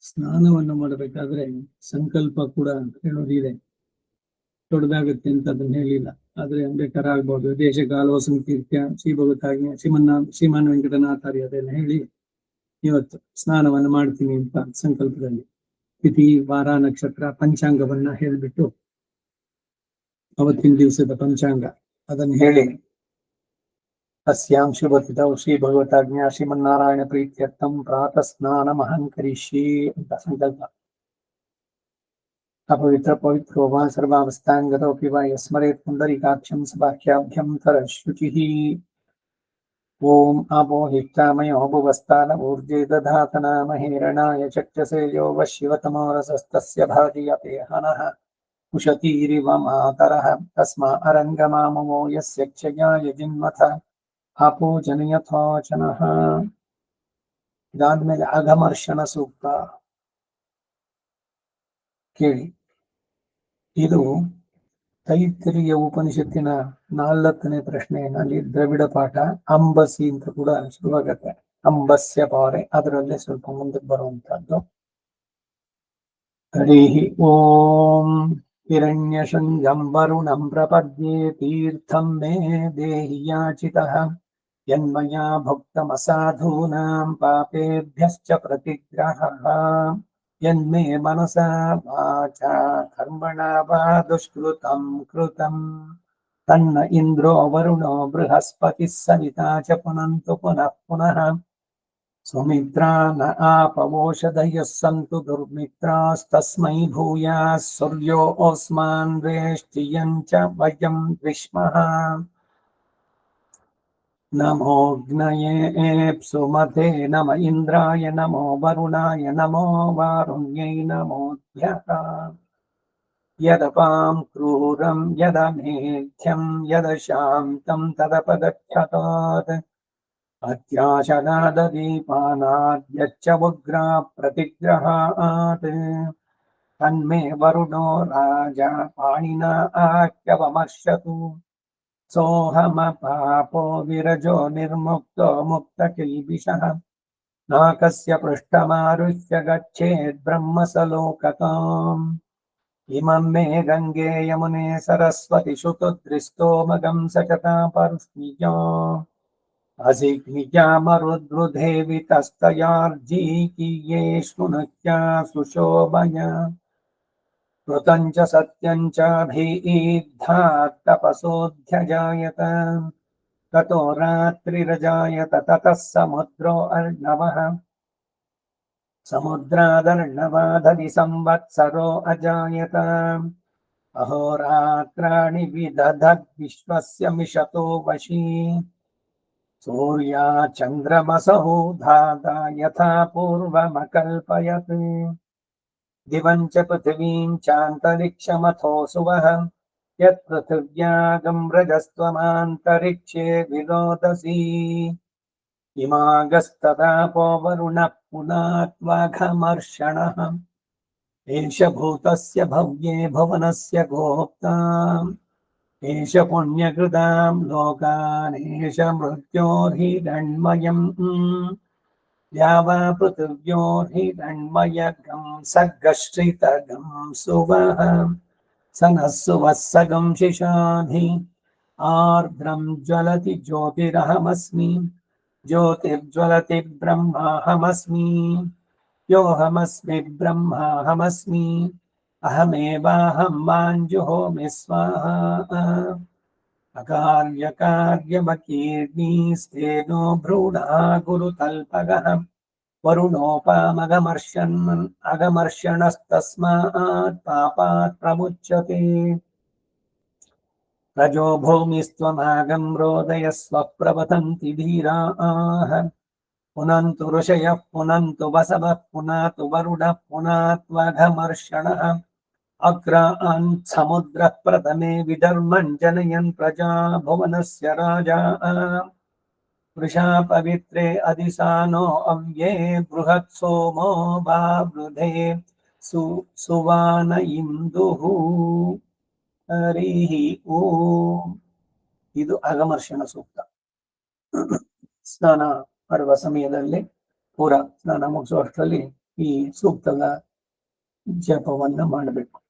ಸ್ನಾನವನ್ನು ಮಾಡಬೇಕಾದ್ರೆ ಸಂಕಲ್ಪ ಕೂಡ ಹೇಳೋದಿದೆ. ದೊಡ್ಡದಾಗುತ್ತೆ ಅಂತ ಅದನ್ನ ಹೇಳಿಲ್ಲ, ಆದ್ರೆ ಬೇಕಾದ್ರೆ ಆಗ್ಬೋದು. ದೇಶಕಾಲೋ ಸಂಕೀರ್ತ್ಯ ಶ್ರೀ ಭಗವತಾಜ್ಞೆ ಶ್ರೀಮಾನ್ ವೆಂಕಟನಾಥಾರ್ಯ ಅದೆಲ್ಲ ಹೇಳಿ ಇವತ್ತು ಸ್ನಾನವನ್ನು ಮಾಡ್ತೀನಿ ಅಂತ ಸಂಕಲ್ಪದಲ್ಲಿ ತಿಥಿ ವಾರ ನಕ್ಷತ್ರ ಪಂಚಾಂಗವನ್ನ ಹೇಳ್ಬಿಟ್ಟು ಅವತ್ತಿನ ದಿವಸದ ಪಂಚಾಂಗ ಅದನ್ನು ಹೇಳಿ ಅಸ್ಯಾಂ ಶುಭತಿಥೌ ಶ್ರೀ ಭಗವತಾಜ್ಞಾ ಶ್ರೀಮನ್ನಾರಾಯಣ ಪ್ರೀತ್ಯರ್ಥಂ ಪ್ರಾತಃ ಸ್ನಾನಮಹಂ ಕರಿಷ್ಯೆ ಅಂತ ಸಂಕಲ್ಪ. अपवित्र पवित्रो वा सर्वावस्थाङ्गतोऽपि वा यस्मरेत् पुण्डरीकाक्षं सबाह्याभ्यं तरशुचिः। ॐ आपो हिष्ठामयो भुवस्तान ऊर्जे दधातना महेरणाय चक्षसे यो वशिवतमो रसस्तस्य भाजयते हनः उशतीरिव मातरः तस्मा अरङ्गमाममो यस्य क्षयाय जिन्मथ आपो जनयथोचनः। ಇದಾದ್ಮೇಲೆ ಅಘಮರ್ಷಣ ಸೂಕ್ತ ಕೇಳಿ. ಇದು ತೈತ್ತಿರಿಯ ಉಪನಿಷತ್ತಿನ 4ನೇ ಪ್ರಶ್ನೆಯಲ್ಲಿ ದ್ರವಿಡ ಪಾಠ ಅಂಬಸಿ ಅಂತ ಕೂಡ ಶುರುವಾಗತ್ತೆ. ಅಂಬಸ್ಯ ಪಾರೆ ಅದರಲ್ಲೇ ಸ್ವಲ್ಪ ಮುಂದಕ್ಕೆ ಬರುವಂತಹದ್ದು. ಹರಿಹಿ ಓಂ ಹಿರಣ್ಯಶೃಂಗಂ ವರುಣಂ ಪ್ರಪದ್ಯೆ ತೀರ್ಥಂ ಮೇ ದೇಹಿ ಯಾಚಿತಃ ಯನ್ಮಯಾ ಭುಕ್ತಮಸಾಧೂನಾಂ ಪಾಪೇಭ್ಯಶ್ಚ ಪ್ರತಿಗ್ರಹಃ ಯನ್ಮೇ ಮನಸಾ ವಾಚಾ ಕರ್ಮಣಾ ವಾ ದುಷ್ಕೃತಂ ಕೃತಂ ತನ್ನ ಇಂದ್ರೋ ವರುಣೋ ಬೃಹಸ್ಪತಿಃ ಸವಿತಾ ಚ ಪುನಂತು ಪುನಃ ಪುನಃ ಸುಮಿತ್ರಾ ನ ಆಪವೋಷಧಯಃ ಸಂತು ದುರ್ಮಿತ್ರಾಸ್ತಸ್ಮೈ ಭೂಯಾಃ ಸೂರ್ಯೋ ಓಸ್ಮಾನ್ ವೇಷ್ಟಿಯಂ ಚ ವಯಂ ವಿಷ್ಮಃ ನಮೋಗ್ನಯೇಪ್ಸು ಮತೆ ನಮ ಇಂದ್ರಾಯ ನಮೋ ವರುಣಾಯ ನಮೋ ವಾರುಣ್ಯೈ ನಮೋಭ್ಯಃ ಯದಪಾಂ ಕ್ರೂರಂ ಯದಮೇಧ್ಯಂ ಯದಶಾಂತಂ ತದಪಗಚ್ಚತಾತ್ ಅತ್ಯಾಶನಾದದೀಪಾನಾದ್ಯಚ್ಚ ಉಗ್ರಾ ಪ್ರತಿಗ್ರಹಾತ್ ತನ್ಮೇ ವರುಣೋ ರಾಜ ಪಾಣಿನಾ ಆಖ್ಯವಮರ್ಷತು ಸೋಹಮಪಾಪೋ ವಿರಜೋ ನಿರ್ಮುಕ್ತೋ ಮುಕ್ತಕಿಲ್ಬಿಷಃ ನಾಕಸ್ಯ ಪೃಷ್ಠಮಾರುಹ್ಯ ಗಚ್ಚೇದ್ ಬ್ರಹ್ಮಸಲೋಕತಾಂ ಇಮಂ ಮೇ ಗಂಗೆ ಯಮುನೆ ಸರಸ್ವತಿ ಶುತುದ್ರಿಸ್ತೋಮಗಂ ಸಚತಾ ಪರುಷ್ಣಿಯೋ ಅಸಿಗ್ನಿಜಾ ಮರುದ್ರುಧೇವಿ ತಸ್ತಯಾರ್ಜೀಕೀಯೇ ಶೃಣುತ್ಯಾ ಸುಶೋಭಯ ಋತಂಚ ಸತ್ಯಂಚ ಭೀಧಾತ್ ತಪಸೋಧ್ಯಜಾಯತ ತತೋ ರಾತ್ರಿರಜಾಯತ ತತಃ ಸಮುದ್ರೋ ಅರ್ಣವಃ ಸಮುದ್ರಾದರ್ಣವಾದಧಿ ಸಂವತ್ಸರೋ ಅಜಾಯತ ಅಹೋರಾತ್ರಾಣಿ ವಿದಧದ್ ವಿಶ್ವಸ್ಯ ಮಿಷತೋ ವಶೀ ಸೂರ್ಯಾ ಚಂದ್ರಮಸೌ ಧಾತ ಯಥಾ ಪೂರ್ವಮಕಲ್ಪಯತ್ ದಿವಂ ಚ ಪೃಥಿವೀಂ ಚಾಂತರಿಕ್ಷಮಥೋ ಸುವಃ ಯತ್ ಪೃಥಿವ್ಯಾಗಂ ರಜಸ್ತ್ವಮಾಂತರಿಕ್ಷೇ ವಿರೋಧಸಿ ಇಮಾಗಸ್ತದಾಪೋ ವರುಣಃ ಪುನಾತ್ವಾಘಮರ್ಷಣಃ ಏಷ ಭೂತಸ್ಯ ಭವ್ಯೇ ಭುವನಸ್ಯ ಗೋಪ್ತಾ ಏಷ ಪುಣ್ಯಕೃತಾಂ ಲೋಕಾನ್ ಏಷ ಮೃತ್ಯೋರ್ಹಿರಣ್ಮಯಂ ಯಾವ ಪೃಥಿವ್ಯೋರ್ಹಿರಣ್ಮಯಗಂ ಸಗ್ಗಶ್ರಿತಗಂ ಸುವಃ ಸನಃ ಸುವಃ ಸಗಂ ಶಿಶಾಧಿ ಆರ್ದ್ರಂ ಜ್ವಲತಿ ಜ್ಯೋತಿರಹಮಸ್ಮಿ ಜ್ಯೋತಿರ್ಜ್ವಲತಿ ಬ್ರಹ್ಮಾಹಮಸ್ಮಿ ಯೋಹಮಸ್ಮಿ ಬ್ರಹ್ಮಾಹಮಸ್ಮಿ ಅಹಮೇವಾಹಂ ಮಾಂಜುಹೋಮಿ ಸ್ವಾಹಾ ಅಕಾರ್ಯಕಾರ್യമಕೀರ್ಣೀಸ್ತೇನೋ ಭ್ರೂಣಾ ಗುರುತಲ್ಪಗಃ ವರುಣೋಪಾಮಗಮರ್ಷಣಸ್ತಸ್ಮಾತ್ ಪಾಪಾತ್ ಪ್ರಮುಚ್ಯತೆ ರಜೋ ಭೂಮಿಸ್ತ್ವಮಾಗಂ ರೋದಯಸ್ವ ಪ್ರವತಂತಿ ಧೀರಾಃ ಪುನಂತು ಋಷಯಃ ಪುನಂತು ವಸವಃ ಪುನಾತು ವರುಣಃ ಪುನಾತ್ವಘಮರ್ಷಣಃ ಅಗ್ರಾನ್ ಸಮುದ್ರ ಪ್ರಥಮೆ ವಿಧರ್ಮನ್ ಜನಯನ್ ಪ್ರಜಾ ಭುವನಸ್ಯ ರಾಜಾ ವೃಷಾ ಪವಿತ್ರೆ ಅದಿಸಾನೋ ಅವ್ಯೇ ಬೃಹತ್ ಸೋಮೋ ಬಾವೃಧೆ ಸುವಾನ ಇಂದುಃ. ಹರಿಹಿ ಓಂ. ಇದು ಅಗಮರ್ಷಣ ಸೂಕ್ತ. ಸ್ನಾನ ಮಾಡುವ ಸಮಯದಲ್ಲಿ ಪೂರ ಸ್ನಾನ ಮುಗಿಸುವಷ್ಟರಲ್ಲಿ ಈ ಸೂಕ್ತದ ಜಪವನ್ನ ಮಾಡಬೇಕು.